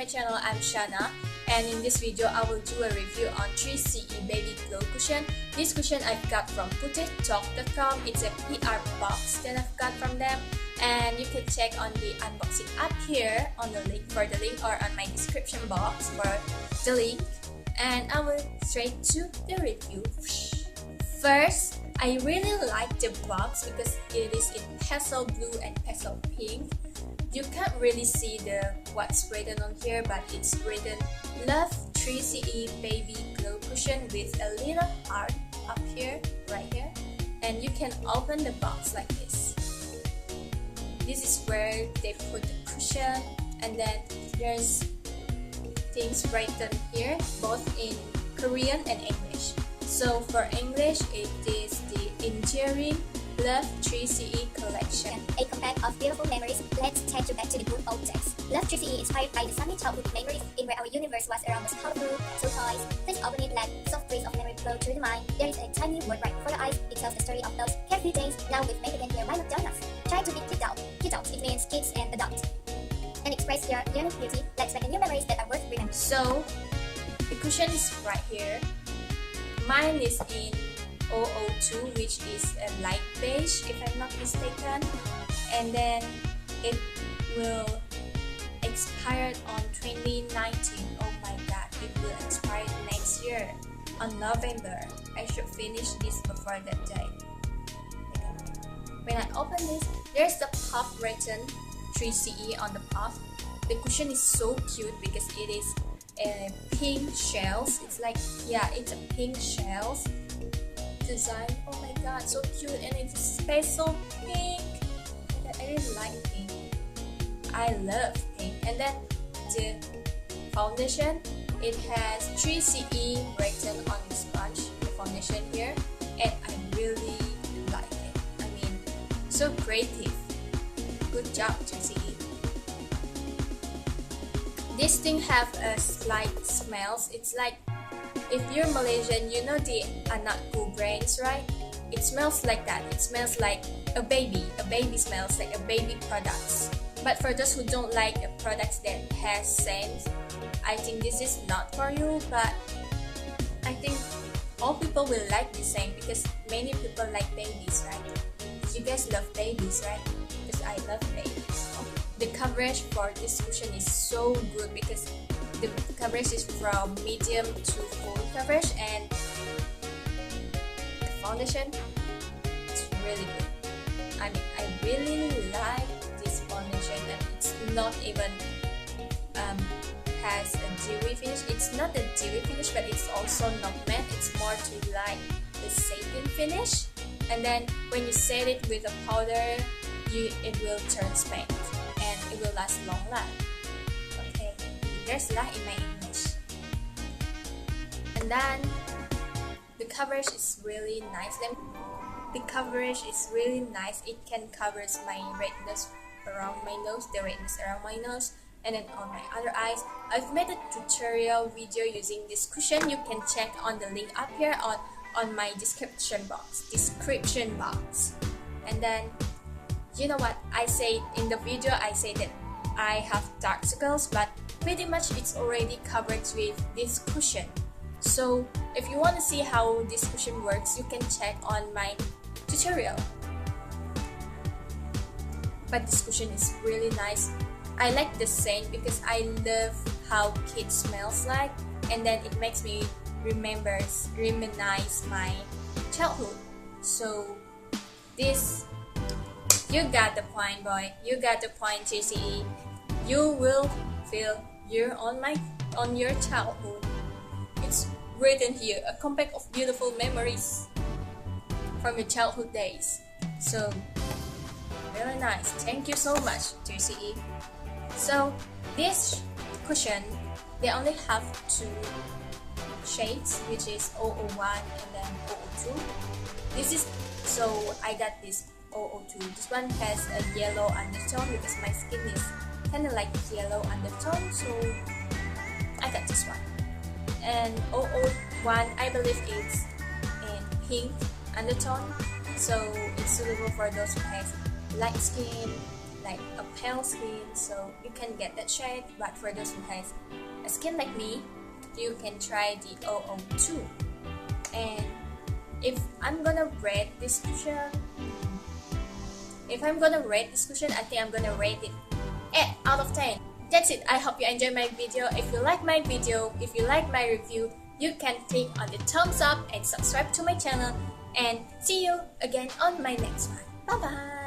my channel. I'm Shana, and in this video I will do a review on 3CE Baby Glow Cushion. This cushion I've got from putittalk.com. It's a PR box that I've got from them, and you can check on the unboxing up here on the link or on my description box for the link. And I will straight to the review. First, I really like the box because it is in pastel blue and pastel pink. You can't really see what's written on here, but it's written Love 3CE Baby Glow Cushion with a little heart up here, right here. And you can open the box like this. This is where they put the cushion, and then there's things written here, both in Korean and English. So for English, it is the Enduring Love 3CE Collection. A compact of beautiful memories. Let's take you back to the good old days. Love 3CE inspired by the sunny childhood memories in where our universe was around us colorful, so toys. Please open it, let soft breeze of memory flow through the mind. There is a tiny word right before your eyes. It tells the story of those carefree days. Now we've made it into a rhyme of donuts. Try to be kicked out. Kicked out, it means kids and adults. And express your unique beauty. Let's make new memories that are worth remembering. So the cushion is right here. Mine is in 002, which is a light beige if I'm not mistaken, and then it will expire on 2019. Oh my god, it will expire next year on November. I should finish this before that day. When I open this, there's the puff written 3CE on the puff. The cushion is so cute because it is a pink shells. It's like, yeah, it's a pink shells design. Oh my god, so cute, and it's special pink. I really like pink. I love pink. And then the foundation, it has 3CE written on the sponge, the foundation here, and I really like it. I mean, so creative. Good job, 3CE. This thing have a slight smells. It's like, if you're Malaysian, you know the anak ku brands, right? It smells like that. It smells like a baby. A baby smells like a baby products. But for those who don't like a products that has scent, I think this is not for you. But I think all people will like the same because many people like babies, right? You guys love babies, right? Because I love babies. The coverage for this cushion is so good because the coverage is from medium to full coverage, and the foundation is really good. I mean, I really like this foundation, and it's not even has a dewy finish. It's not a dewy finish, but it's also not matte. It's more to like the satin finish, and then when you set it with a powder, it will turn pink. And it will last long life. Okay, there's that in my English. And then the coverage is really nice. The coverage is really nice. It can cover my redness around my nose, the redness around my nose, and then on my other eyes. I've made a tutorial video using this cushion. You can check on the link up here on my description box. And then, you know what, I say in the video, I say that I have dark circles, but pretty much it's already covered with this cushion. So if you want to see how this cushion works, you can check on my tutorial. But this cushion is really nice. I like the scent because I love how kids smells like, and then it makes me reminisce my childhood. So this, you got the point, boy. You got the point, 3CE. You will feel you're on your childhood. It's written here, a compact of beautiful memories from your childhood days. So very nice. Thank you so much, 3CE. So this cushion, they only have two shades, which is 001 and then 002. So I got this 002. This one has a yellow undertone because my skin is kind of like yellow undertone, so I got this one. And 001, I believe it's in pink undertone, so it's suitable for those who have light skin like a pale skin, so you can get that shade. But for those who has a skin like me, you can try the 002. And if I'm gonna rate this cushion, I think I'm gonna rate it 8 out of 10. That's it. I hope you enjoyed my video. If you like my video, if you like my review, you can click on the thumbs up and subscribe to my channel. And see you again on my next one. Bye bye.